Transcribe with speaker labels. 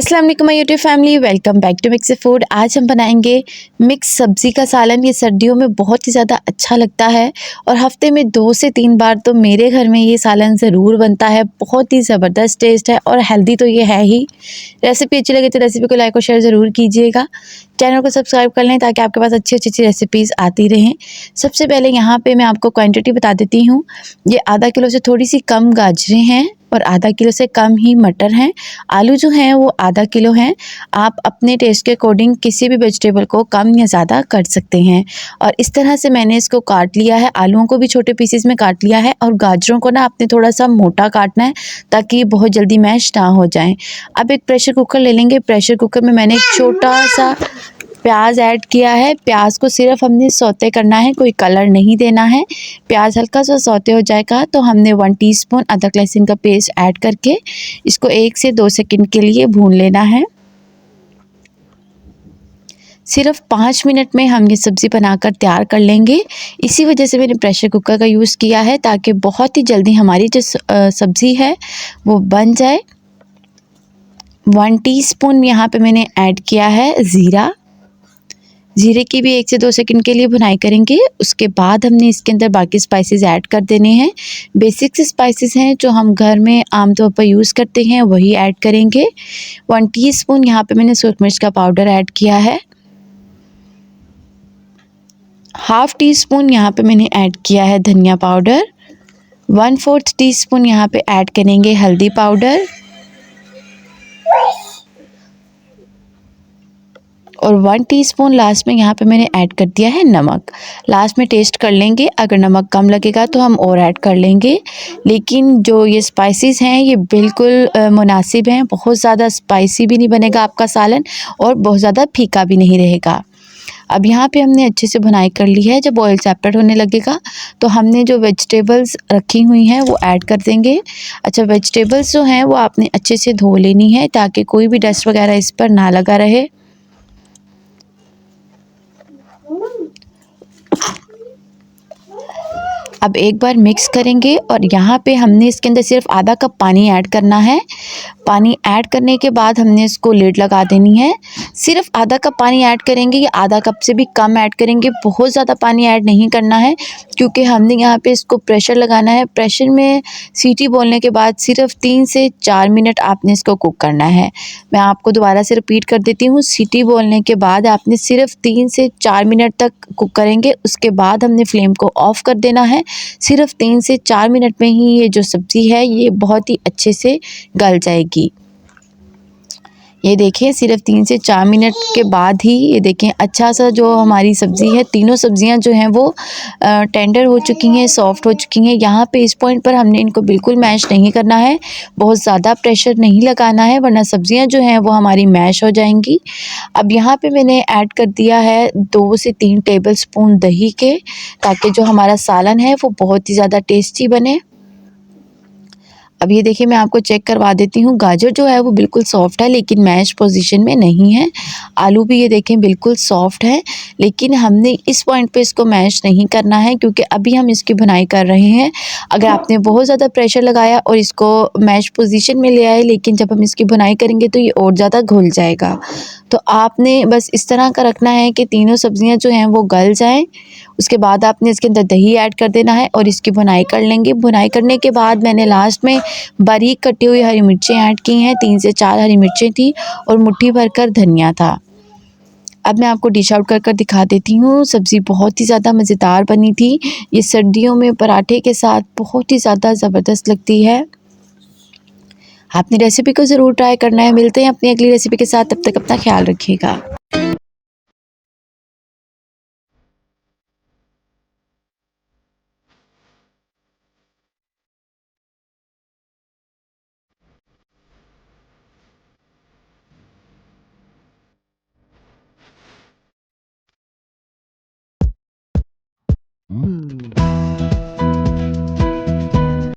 Speaker 1: अस्सलाम वालेकुम my YouTube family, welcome back to mix food. आज हम बनाएंगे मिक्स सब्ज़ी का सालन। ये सर्दियों में बहुत ही ज़्यादा अच्छा लगता है और हफ्ते में 2 से 3 बार तो मेरे घर में ये सालन ज़रूर बनता है। बहुत ही ज़बरदस्त टेस्ट है और हेल्दी तो ये है ही। रेसिपी अच्छी लगे तो रेसिपी को लाइक और शेयर ज़रूर कीजिएगा। चैनल को सब्सक्राइब कर लें ताकि आपके पास अच्छी अच्छी रेसिपीज़ आती रहें। सबसे पहले यहाँ पर मैं आपको क्वान्टिटी बता देती हूँ। ये आधा किलो से थोड़ी सी कम गाजरें हैं और आधा किलो से कम ही मटर हैं। आलू जो हैं वो आधा किलो हैं। आप अपने टेस्ट के अकॉर्डिंग किसी भी वेजिटेबल को कम या ज़्यादा कर सकते हैं। और इस तरह से मैंने इसको काट लिया है। आलूओं को भी छोटे पीसेस में काट लिया है और गाजरों को ना आपने थोड़ा सा मोटा काटना है ताकि ये बहुत जल्दी मैश ना हो जाएं। अब एक प्रेशर कुकर ले लेंगे। प्रेशर कुकर में मैंने एक छोटा सा प्याज ऐड किया है। प्याज को सिर्फ हमने सौते करना है, कोई कलर नहीं देना है। प्याज हल्का सा सौते हो जाएगा तो हमने 1 टीस्पून अदरक लहसुन का पेस्ट ऐड करके इसको 1 से 2 सेकंड के लिए भून लेना है। सिर्फ 5 मिनट में हम ये सब्ज़ी बनाकर तैयार कर लेंगे। इसी वजह से मैंने प्रेशर कुकर का यूज़ किया है ताकि बहुत ही जल्दी हमारी जो सब्ज़ी है वो बन जाए। 1 टीस्पून यहाँ पे मैंने ऐड किया है ज़ीरा। ज़ीरे की भी 1 से 2 सेकंड के लिए भुनाई करेंगे। उसके बाद हमने इसके अंदर बाकी स्पाइसेस ऐड कर देने हैं। बेसिक से स्पाइसेस हैं जो हम घर में आमतौर पर यूज़ करते हैं वही ऐड करेंगे। 1 टीस्पून यहाँ पे मैंने सूरज मिर्च का पाउडर ऐड किया है। हाफ़ टीस्पून यहाँ पे मैंने ऐड किया है धनिया पाउडर। 1/4 टीस्पून यहाँ पे ऐड करेंगे हल्दी पाउडर और 1 टीस्पून लास्ट में यहाँ पे मैंने ऐड कर दिया है नमक। लास्ट में टेस्ट कर लेंगे, अगर नमक कम लगेगा तो हम और ऐड कर लेंगे। लेकिन जो ये स्पाइसेस हैं ये बिल्कुल मुनासिब हैं। बहुत ज़्यादा स्पाइसी भी नहीं बनेगा आपका सालन और बहुत ज़्यादा फीका भी नहीं रहेगा। अब यहाँ पे हमने अच्छे से भुनाई कर ली है। जब ऑयल सेपरेट होने लगेगा तो हमने जो वेजिटेबल्स रखी हुई हैं वो ऐड कर देंगे। अच्छा, वेजिटेबल्स जो हैं वो आपने अच्छे से धो लेनी है ताकि कोई भी डस्ट वगैरह इस पर ना लगा रहे। अब एक बार मिक्स करेंगे और यहाँ पे हमने इसके अंदर सिर्फ आधा कप पानी ऐड करना है। पानी ऐड करने के बाद हमने इसको लिड लगा देनी है। सिर्फ आधा कप पानी ऐड करेंगे या आधा कप से भी कम ऐड करेंगे। बहुत ज़्यादा पानी ऐड नहीं करना है क्योंकि हमने यहाँ पे इसको प्रेशर लगाना है। प्रेशर में सीटी बोलने के बाद सिर्फ 3 से 4 मिनट आपने इसको कुक करना है। मैं आपको दोबारा से रिपीट कर देती हूँ। सीटी बोलने के बाद आपने सिर्फ 3 से 4 मिनट तक कुक करेंगे। उसके बाद हमने फ्लेम को ऑफ़ कर देना है। सिर्फ 3 से 4 मिनट में ही ये जो सब्ज़ी है ये बहुत ही अच्छे से गल जाएगी। ये देखें, सिर्फ 3 से 4 मिनट के बाद ही ये देखें अच्छा सा जो हमारी सब्ज़ी है, तीनों सब्ज़ियां जो हैं वो टेंडर हो चुकी हैं, सॉफ्ट हो चुकी हैं। यहाँ पे इस पॉइंट पर हमने इनको बिल्कुल मैश नहीं करना है, बहुत ज़्यादा प्रेशर नहीं लगाना है वरना सब्ज़ियां जो हैं वो हमारी मैश हो जाएंगी। अब यहाँ पे मैंने ऐड कर दिया है 2 से 3 टेबल स्पून दही के, ताकि जो हमारा सालन है वो बहुत ही ज़्यादा टेस्टी बने। अब ये देखिए, मैं आपको चेक करवा देती हूँ। गाजर जो है वो बिल्कुल सॉफ्ट है लेकिन मैश पोजीशन में नहीं है। आलू भी ये देखें बिल्कुल सॉफ्ट है, लेकिन हमने इस पॉइंट पे इसको मैश नहीं करना है क्योंकि अभी हम इसकी भुनाई कर रहे हैं। अगर आपने बहुत ज़्यादा प्रेशर लगाया और इसको मैश पोजीशन में ले आए, लेकिन जब हम इसकी भुनाई करेंगे तो ये और ज़्यादा घुल जाएगा। तो आपने बस इस तरह का रखना है कि तीनों सब्ज़ियाँ जो हैं वो गल जाएँ। उसके बाद आपने इसके अंदर दही ऐड कर देना है और इसकी भुनाई कर लेंगे। भुनाई करने के बाद मैंने लास्ट में बारीक कटी हुई हरी मिर्चें ऐड की हैं। 3 से 4 हरी मिर्चें थी और मुट्ठी भरकर धनिया था। अब मैं आपको डिश आउट कर दिखा देती हूँ। सब्ज़ी बहुत ही ज़्यादा मज़ेदार बनी थी। ये सर्दियों में पराठे के साथ बहुत ही ज़्यादा ज़बरदस्त लगती है। आपने रेसिपी को ज़रूर ट्राई करना है। मिलते हैं अपनी अगली रेसिपी के साथ, तब तक अपना ख्याल रखिएगा।